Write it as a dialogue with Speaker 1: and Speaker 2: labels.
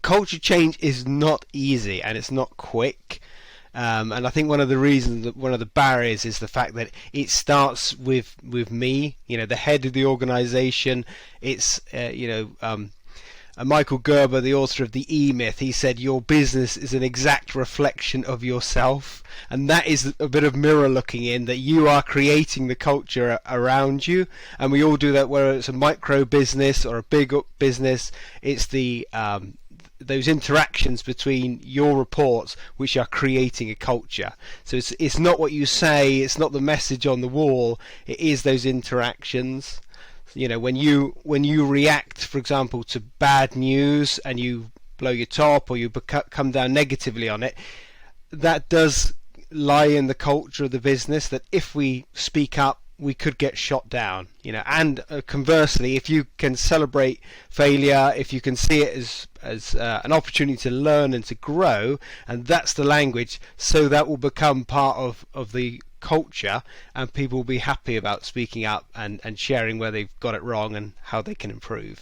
Speaker 1: culture change is not easy and it's not quick. And I think one of the reasons, one of the barriers, is the fact that it starts with me, the head of the organisation. It's Michael Gerber, the author of the E-Myth, he said your business is an exact reflection of yourself, and that is a bit of mirror looking in, that you are creating the culture around you. And we all do that, whether it's a micro business or a big business. It's the those interactions between your reports which are creating a culture. So it's not what you say, it's not the message on the wall, it is those interactions. When you react, for example, to bad news and you blow your top or you come down negatively on it, that does lie in the culture of the business, that if we speak up we could get shot down. And conversely, if you can celebrate failure, if you can see it as an opportunity to learn and to grow, and that's the language, so that will become part of the culture, and people will be happy about speaking up and sharing where they've got it wrong and how they can improve.